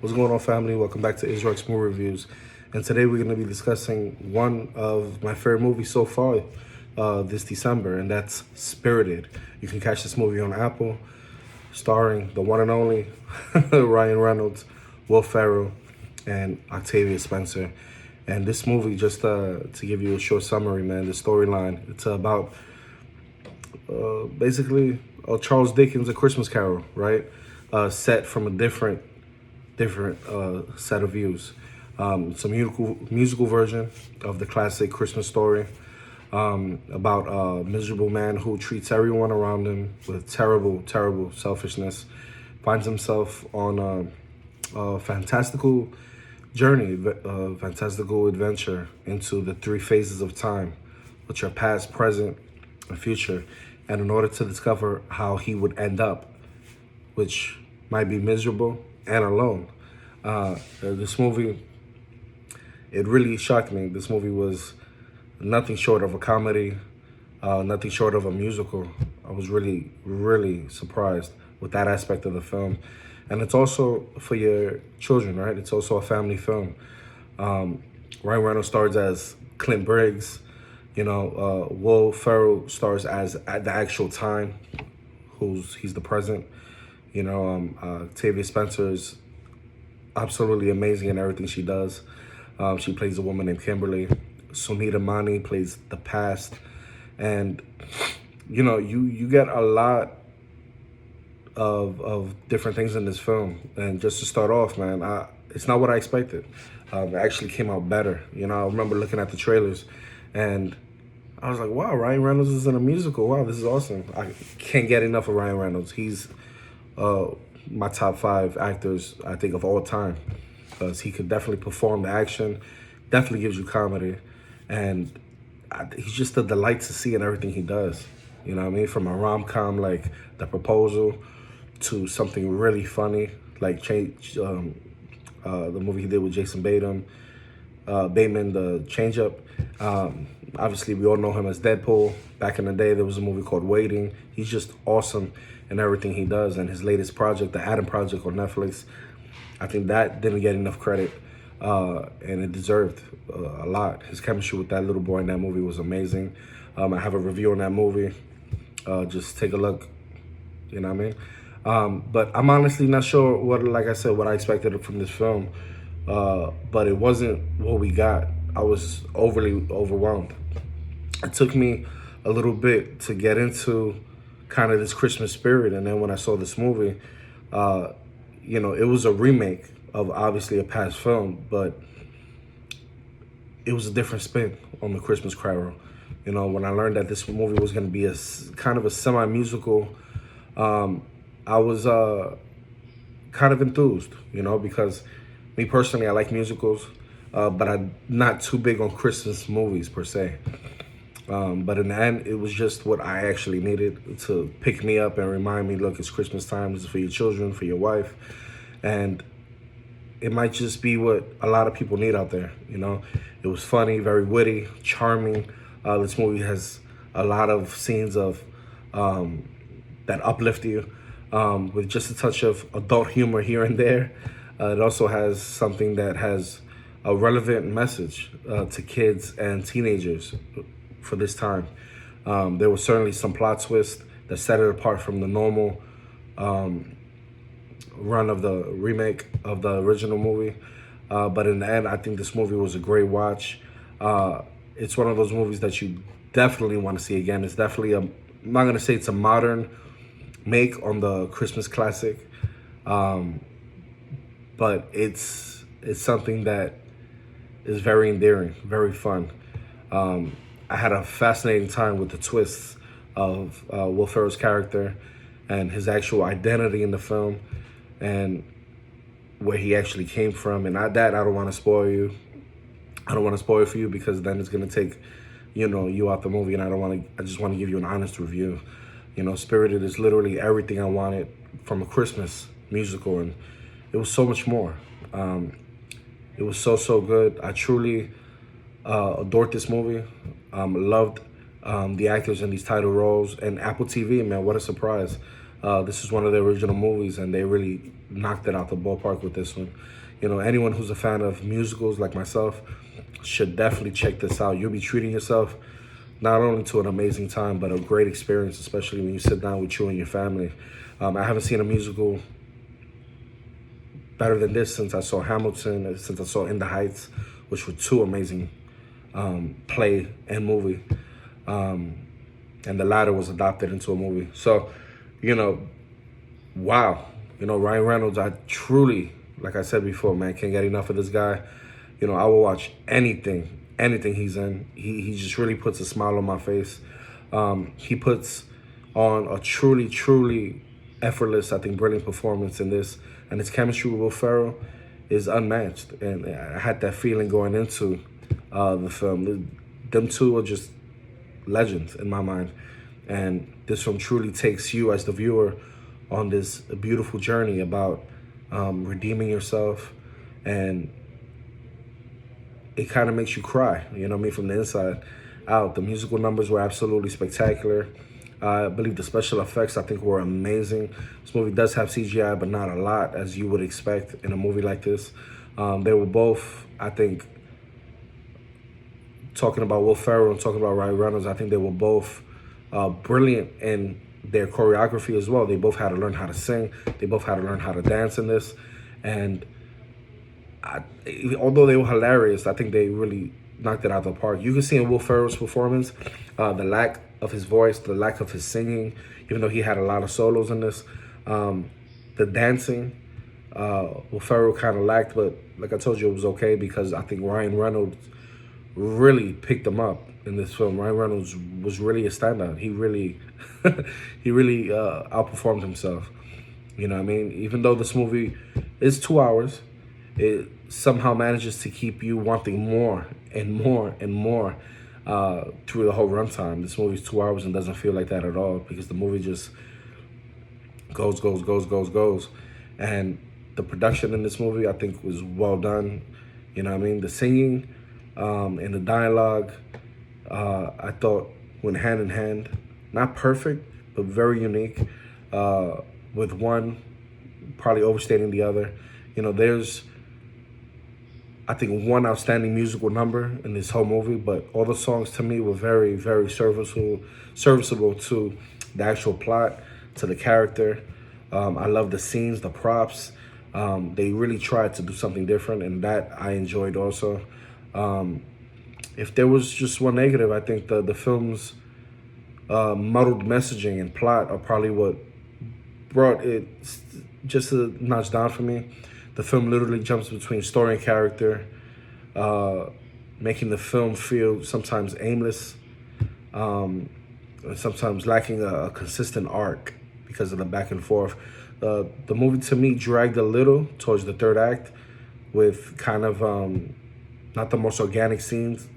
What's going on, family? Welcome back to Israel's Movie Reviews. And today we're going to be discussing one of my favorite movies so far this December, and that's Spirited. You can catch this movie on Apple, starring the one and only Ryan Reynolds, Will Ferrell, and Octavia Spencer. And this movie, just to give you a short summary, man, the storyline, it's about basically Charles Dickens' A Christmas Carol, right? Set from a different set of views. It's a musical version of the classic Christmas story about a miserable man who treats everyone around him with terrible selfishness, finds himself on a fantastical journey, a fantastical adventure into the three phases of time, which are past, present, and future. And in order to discover how he would end up, which might be miserable and alone. This movie, it really shocked me. This movie was nothing short of a comedy, nothing short of a musical. I was really surprised with that aspect of the film. And it's also for your children, right? It's also a family film. Ryan Reynolds stars as Clint Briggs. Will Ferrell stars as at the actual time, he's the present. Octavia Spencer is absolutely amazing in everything she does. She plays a woman named Kimberly. Sunita Mani plays the past. And, you get a lot of different things in this film. And just to start off, man, it's not what I expected. It actually came out better. I remember looking at the trailers and I was like, wow, Ryan Reynolds is in a musical. Wow, this is awesome. I can't get enough of Ryan Reynolds. He's my top 5 actors, I think, of all time, because he could definitely perform the action, definitely gives you comedy, and he's just a delight to see in everything he does. You know what I mean? From a rom-com like The Proposal to something really funny like the movie he did with Jason Bateman, The Change Up. Obviously, we all know him as Deadpool. Back in the day, there was a movie called Waiting. He's just awesome in everything he does. And his latest project, The Adam Project on Netflix, I think that didn't get enough credit, and it deserved a lot. His chemistry with that little boy in that movie was amazing. I have a review on that movie. Just take a look. You know what I mean? But I'm honestly not sure what I expected from this film. But it wasn't what we got. I was overly overwhelmed. It took me a little bit to get into kind of this Christmas spirit. And then when I saw this movie, it was a remake of obviously a past film, but it was a different spin on the Christmas Carol. When I learned that this movie was going to be a kind of a semi-musical, I was kind of enthused, because me personally, I like musicals, but I'm not too big on Christmas movies per se. But in the end, it was just what I actually needed to pick me up and remind me, look, it's Christmas time. This is for your children, for your wife. And it might just be what a lot of people need out there, It was funny, very witty, charming. This movie has a lot of scenes of that uplift you, with just a touch of adult humor here and there. It also has something that has a relevant message to kids and teenagers for this time. There was certainly some plot twists that set it apart from the normal run of the remake of the original movie. But in the end, I think this movie was a great watch. It's one of those movies that you definitely want to see again. It's definitely I'm not going to say it's a modern make on the Christmas classic, but it's something that is very endearing, very fun. I had a fascinating time with the twists of Will Ferrell's character and his actual identity in the film and where he actually came from. And I don't want to spoil you. I don't want to spoil it for you because then it's going to take, you out the movie, and I just want to give you an honest review. Spirited is literally everything I wanted from a Christmas musical, and it was so much more. It was so good. I truly adored this movie. Loved the actors in these title roles, and Apple TV, man, what a surprise. This is one of the original movies, and they really knocked it out the ballpark with this one. Anyone who's a fan of musicals like myself should definitely check this out. You'll be treating yourself not only to an amazing time, but a great experience, especially when you sit down with you and your family. I haven't seen a musical better than this since I saw Hamilton, and since I saw In the Heights, which were two amazing play and movie. And the latter was adopted into a movie. So, wow. Ryan Reynolds, I truly, like I said before, man, can't get enough of this guy. I will watch anything he's in. He just really puts a smile on my face. He puts on a truly effortless, I think, brilliant performance in this. And his chemistry with Will Ferrell is unmatched. And I had that feeling going into the film. Them two are just legends in my mind. And this film truly takes you as the viewer on this beautiful journey about redeeming yourself, and it kind of makes you cry, from the inside out. The musical numbers were absolutely spectacular. I believe the special effects, I think, were amazing. This movie does have CGI, but not a lot, as you would expect in a movie like this. They were both, I think, talking about Will Ferrell and talking about Ryan Reynolds, I think they were both brilliant in their choreography as well. They both had to learn how to sing. They both had to learn how to dance in this. And although they were hilarious, I think they really knocked it out of the park. You can see in Will Ferrell's performance the lack of his voice, the lack of his singing, even though he had a lot of solos in this. The dancing, Will Ferrell kind of lacked, but like I told you, it was okay because I think Ryan Reynolds really picked him up in this film. Ryan Reynolds was really a standout. He really, he really outperformed himself. Even though this movie is 2 hours, it somehow manages to keep you wanting more and more and more through the whole runtime. This movie's 2 hours and doesn't feel like that at all because the movie just goes. And the production in this movie, I think, was well done. The singing and the dialogue, I thought went hand in hand. Not perfect, but very unique, with one probably overstating the other. There's, I think, one outstanding musical number in this whole movie, but all the songs to me were very, very serviceable to the actual plot, to the character. I love the scenes, the props. They really tried to do something different, and that I enjoyed also. If there was just one negative, I think the film's muddled messaging and plot are probably what brought it just a notch down for me. The film literally jumps between story and character, making the film feel sometimes aimless, and sometimes lacking a consistent arc because of the back and forth. The movie, to me, dragged a little towards the third act with kind of not the most organic scenes.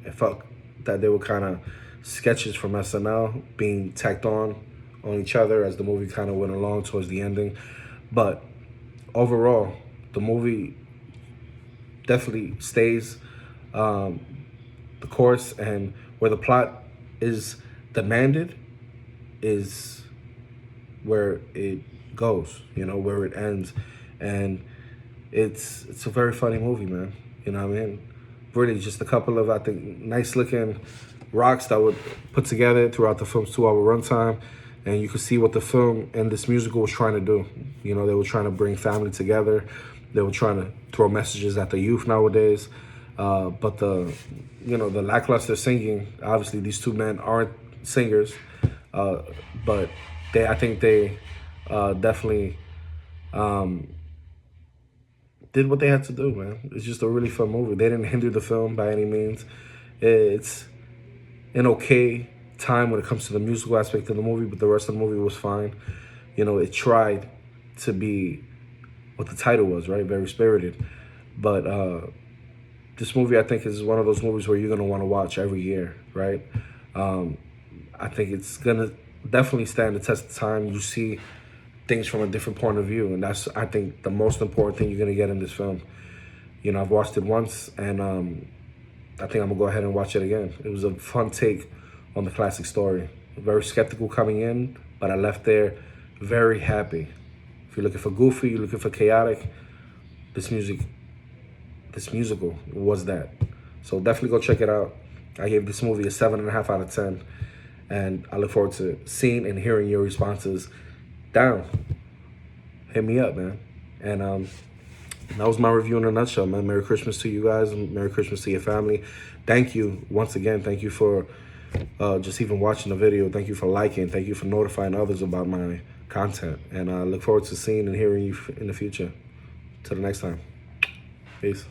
It felt that they were kind of sketches from SNL being tacked on each other as the movie kind of went along towards the ending. But overall, the movie definitely stays the course, and where the plot is demanded is where it goes, where it ends. And it's a very funny movie, man. Really just a couple of, I think, nice looking rocks that were put together throughout the film's 2 hour runtime. And you could see what the film and this musical was trying to do. They were trying to bring family together. They were trying to throw messages at the youth nowadays. But the lackluster singing, obviously these two men aren't singers, but I think they definitely did what they had to do, man. It's just a really fun movie. They didn't hinder the film by any means. It's an okay time when it comes to the musical aspect of the movie, but the rest of the movie was fine. It tried to be what the title was, right? Very spirited. But this movie, I think, is one of those movies where you're going to want to watch every year, right? I think it's going to definitely stand the test of time. You see things from a different point of view, and that's, I think, the most important thing you're going to get in this film. I've watched it once, and I think I'm going to go ahead and watch it again. It was a fun take on the classic story. Very skeptical coming in, but I left there very happy. If you're looking for goofy, you're looking for chaotic, this musical was that. So definitely go check it out. I gave this movie a 7.5 out of 10. And I look forward to seeing and hearing your responses down. Hit me up, man. And that was my review in a nutshell, man. Merry Christmas to you guys, and Merry Christmas to your family. Thank you once again. Thank you for just even watching the video. Thank you for liking. Thank you for notifying others about my content. And I look forward to seeing and hearing you in the future. Till the next time. Peace.